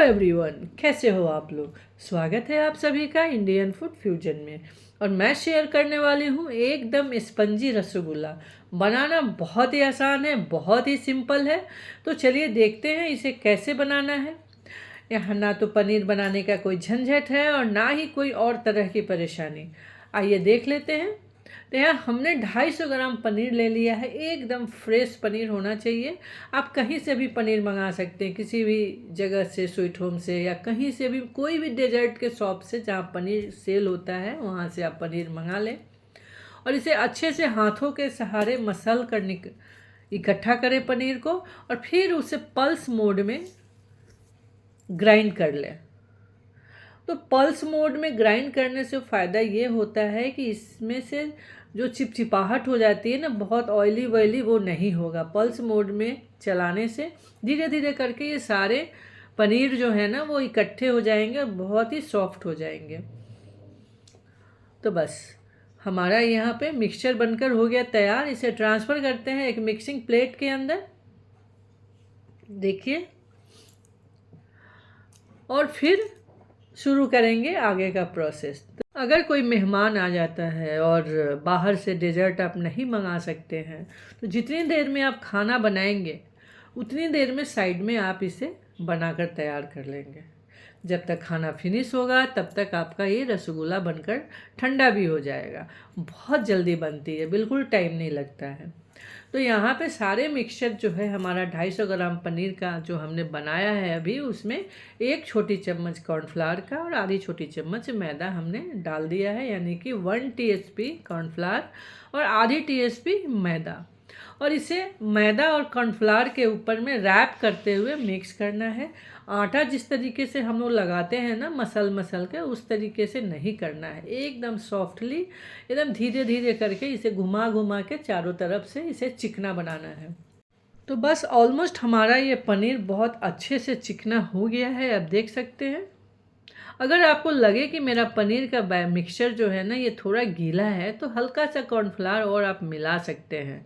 Everyone, कैसे हो आप लोग। स्वागत है आप सभी का इंडियन फूड फ्यूजन में। और मैं शेयर करने वाली हूँ एकदम स्पंजी रसगुल्ला। बनाना बहुत ही आसान है, बहुत ही सिंपल है। तो चलिए देखते हैं इसे कैसे बनाना है। यहाँ ना तो पनीर बनाने का कोई झंझट है और ना ही कोई और तरह की परेशानी। आइए देख लेते हैं। तो यहाँ हमने 250 ग्राम पनीर ले लिया है। एकदम फ्रेश पनीर होना चाहिए। आप कहीं से भी पनीर मंगा सकते हैं, किसी भी जगह से, स्वीट होम से या कहीं से भी, कोई भी डेजर्ट के शॉप से जहाँ पनीर सेल होता है वहाँ से आप पनीर मंगा लें। और इसे अच्छे से हाथों के सहारे मसल कर इकट्ठा करें पनीर को, और फिर उसे पल्स मोड में ग्राइंड कर लें। तो पल्स मोड में ग्राइंड करने से फ़ायदा ये होता है कि इसमें से जो चिपचिपाहट हो जाती है ना, बहुत ऑयली वॉयली, वो नहीं होगा। पल्स मोड में चलाने से धीरे धीरे करके ये सारे पनीर जो है ना वो इकट्ठे हो जाएंगे और बहुत ही सॉफ्ट हो जाएंगे। तो बस हमारा यहाँ पे मिक्सचर बनकर हो गया तैयार। इसे ट्रांसफ़र करते हैं एक मिक्सिंग प्लेट के अंदर, देखिए। और फिर शुरू करेंगे आगे का प्रोसेस। तो अगर कोई मेहमान आ जाता है और बाहर से डेजर्ट आप नहीं मंगा सकते हैं, तो जितनी देर में आप खाना बनाएंगे उतनी देर में साइड में आप इसे बनाकर तैयार कर लेंगे। जब तक खाना फिनिश होगा तब तक आपका ये रसगुल्ला बनकर ठंडा भी हो जाएगा। बहुत जल्दी बनती है, बिल्कुल टाइम नहीं लगता है। तो यहाँ पे सारे मिक्सचर जो है हमारा 250 ग्राम पनीर का जो हमने बनाया है अभी, उसमें 1 छोटी चम्मच कॉर्नफ्लावर का और आधी छोटी चम्मच मैदा हमने डाल दिया है, यानी कि 1 टीएसपी कॉर्नफ्लावर और आधी टीएसपी मैदा। और इसे मैदा और कॉर्नफ्लावर के ऊपर में रैप करते हुए मिक्स करना है। आटा जिस तरीके से हम लोग लगाते हैं ना, मसल मसल के, उस तरीके से नहीं करना है। एकदम सॉफ्टली, एकदम धीरे धीरे करके इसे घुमा घुमा के चारों तरफ से इसे चिकना बनाना है। तो बस ऑलमोस्ट हमारा ये पनीर बहुत अच्छे से चिकना हो गया है, आप देख सकते हैं। अगर आपको लगे कि मेरा पनीर का मिक्सचर जो है ना ये थोड़ा गीला है, तो हल्का सा कॉर्नफ्लावर और आप मिला सकते हैं,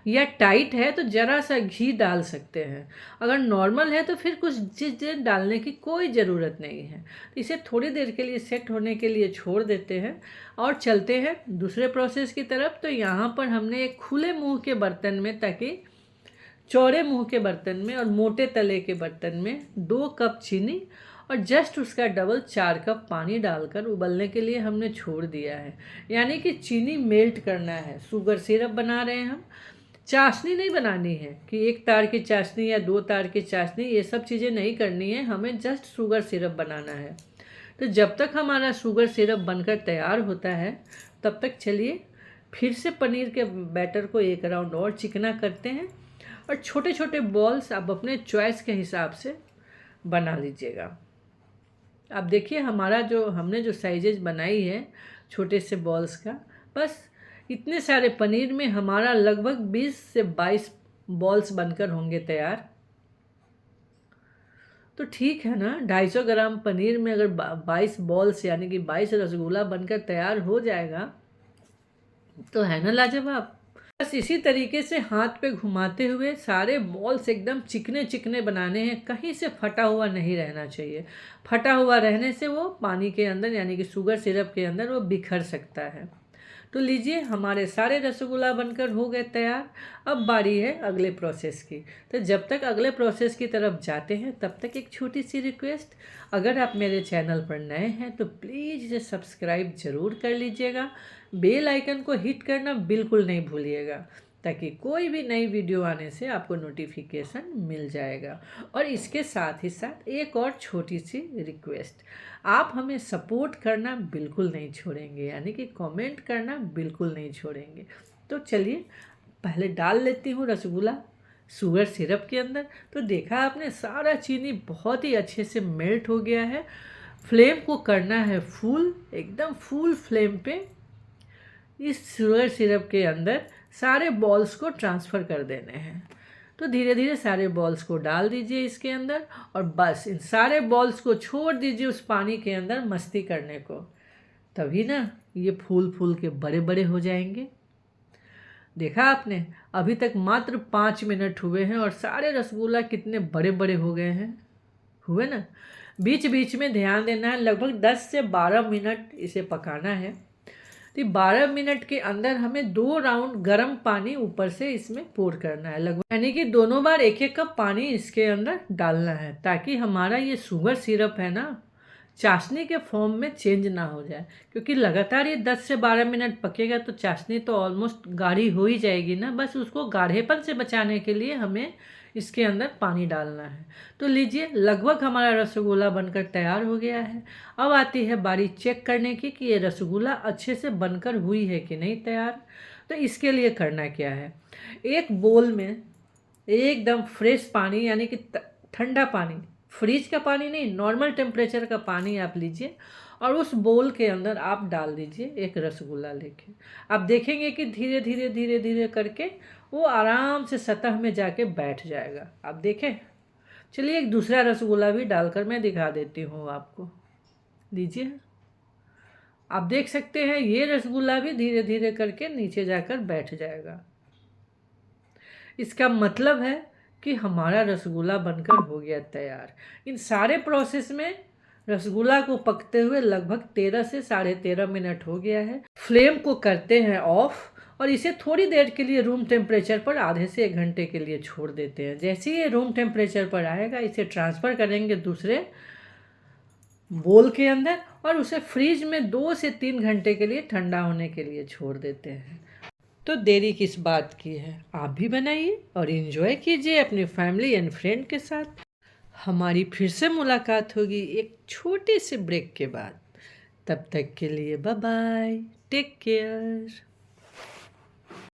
या टाइट है तो ज़रा सा घी डाल सकते हैं। अगर नॉर्मल है तो फिर कुछ चीज़ें डालने की कोई ज़रूरत नहीं है। इसे थोड़ी देर के लिए सेट होने के लिए छोड़ देते हैं और चलते हैं दूसरे प्रोसेस की तरफ। तो यहाँ पर हमने एक खुले मुंह के बर्तन में, ताकि चौड़े मुंह के बर्तन में और मोटे तले के बर्तन में 2 कप चीनी और जस्ट उसका डबल 4 कप पानी डालकर उबलने के लिए हमने छोड़ दिया है। यानी कि चीनी मेल्ट करना है। शुगर सिरप बना रहे हैं हम, चाशनी नहीं बनानी है कि 1 तार की चाशनी या 2 तार की चाशनी, ये सब चीज़ें नहीं करनी है। हमें जस्ट शुगर सिरप बनाना है। तो जब तक हमारा शुगर सिरप बनकर तैयार होता है तब तक चलिए फिर से पनीर के बैटर को एक राउंड और चिकना करते हैं। और छोटे छोटे बॉल्स आप अपने चॉइस के हिसाब से बना लीजिएगा। आप देखिए हमारा हमने जो साइजेज बनाई है छोटे से बॉल्स का, बस इतने सारे पनीर में हमारा लगभग 20 से 22 बॉल्स बनकर होंगे तैयार। तो ठीक है ना, 250 ग्राम पनीर में अगर 22 बॉल्स यानी कि 22 रसगुल्ला बनकर तैयार हो जाएगा तो है ना लाजवाब। बस इसी तरीके से हाथ पे घुमाते हुए सारे बॉल्स एकदम चिकने चिकने बनाने हैं। कहीं से फटा हुआ नहीं रहना चाहिए। फटा हुआ रहने से वो पानी के अंदर यानी कि शुगर सिरप के अंदर वो बिखर सकता है। तो लीजिए हमारे सारे रसगुल्ला बनकर हो गए तैयार। अब बारी है अगले प्रोसेस की। तो जब तक अगले प्रोसेस की तरफ जाते हैं तब तक एक छोटी सी रिक्वेस्ट, अगर आप मेरे चैनल पर नए हैं तो प्लीज़ इसे सब्सक्राइब ज़रूर कर लीजिएगा। बेल आइकन को हिट करना बिल्कुल नहीं भूलिएगा, ताकि कोई भी नई वीडियो आने से आपको नोटिफिकेशन मिल जाएगा। और इसके साथ ही साथ एक और छोटी सी रिक्वेस्ट, आप हमें सपोर्ट करना बिल्कुल नहीं छोड़ेंगे, यानी कि कमेंट करना बिल्कुल नहीं छोड़ेंगे। तो चलिए पहले डाल लेती हूँ रसगुल्ला शुगर सिरप के अंदर। तो देखा आपने, सारा चीनी बहुत ही अच्छे से मेल्ट हो गया है। फ्लेम को करना है फुल, एकदम फुल फ्लेम पे इस शुगर सिरप के अंदर सारे बॉल्स को ट्रांसफ़र कर देने हैं। तो धीरे धीरे सारे बॉल्स को डाल दीजिए इसके अंदर, और बस इन सारे बॉल्स को छोड़ दीजिए उस पानी के अंदर मस्ती करने को। तभी ना ये फूल फूल के बड़े बड़े हो जाएंगे। देखा आपने, अभी तक मात्र 5 मिनट हुए हैं और सारे रसगुल्ला कितने बड़े बड़े हो गए हैं, हुए ना। बीच बीच में ध्यान देना है। लगभग 10 से 12 मिनट इसे पकाना है। तो 12 मिनट के अंदर हमें 2 राउंड गर्म पानी ऊपर से इसमें पोर करना है, लगभग यानी कि दोनों बार 1-1 कप पानी इसके अंदर डालना है, ताकि हमारा ये शुगर सिरप है ना चाशनी के फॉर्म में चेंज ना हो जाए। क्योंकि लगातार ये 10 से 12 मिनट पकेगा तो चाशनी तो ऑलमोस्ट गाढ़ी हो ही जाएगी ना। बस उसको गाढ़ेपन से बचाने के लिए हमें इसके अंदर पानी डालना है। तो लीजिए, लगभग हमारा रसगुल्ला बनकर तैयार हो गया है। अब आती है बारी चेक करने की कि ये रसगुल्ला अच्छे से बनकर हुई है कि नहीं तैयार। तो इसके लिए करना क्या है, एक बोल में एकदम फ्रेश पानी यानी कि ठंडा पानी, फ्रिज का पानी नहीं, नॉर्मल टेम्परेचर का पानी आप लीजिए और उस बोल के अंदर आप डाल दीजिए एक रसगुल्ला लेके। आप देखेंगे कि धीरे धीरे धीरे धीरे करके वो आराम से सतह में जाके बैठ जाएगा। आप देखें। चलिए एक दूसरा रसगुल्ला भी डालकर मैं दिखा देती हूँ आपको। लीजिए, आप देख सकते हैं ये रसगुल्ला भी धीरे धीरे करके नीचे जाकर बैठ जाएगा। इसका मतलब है कि हमारा रसगुल्ला बनकर हो गया तैयार। इन सारे प्रोसेस में रसगुल्ला को पकते हुए लगभग 13 से 13.5 मिनट हो गया है। फ्लेम को करते हैं ऑफ और इसे थोड़ी देर के लिए रूम टेम्परेचर पर आधे से 1 घंटे के लिए छोड़ देते हैं। जैसे ही ये रूम टेम्परेचर पर आएगा इसे ट्रांसफ़र करेंगे दूसरे बोल के अंदर और उसे फ्रीज में 2 से 3 घंटे के लिए ठंडा होने के लिए छोड़ देते हैं। तो देरी किस बात की है, आप भी बनाइए और इन्जॉय कीजिए अपनी फैमिली एंड फ्रेंड के साथ। हमारी फिर से मुलाकात होगी एक छोटे से ब्रेक के बाद। तब तक के लिए बाय बाय, टेक केयर।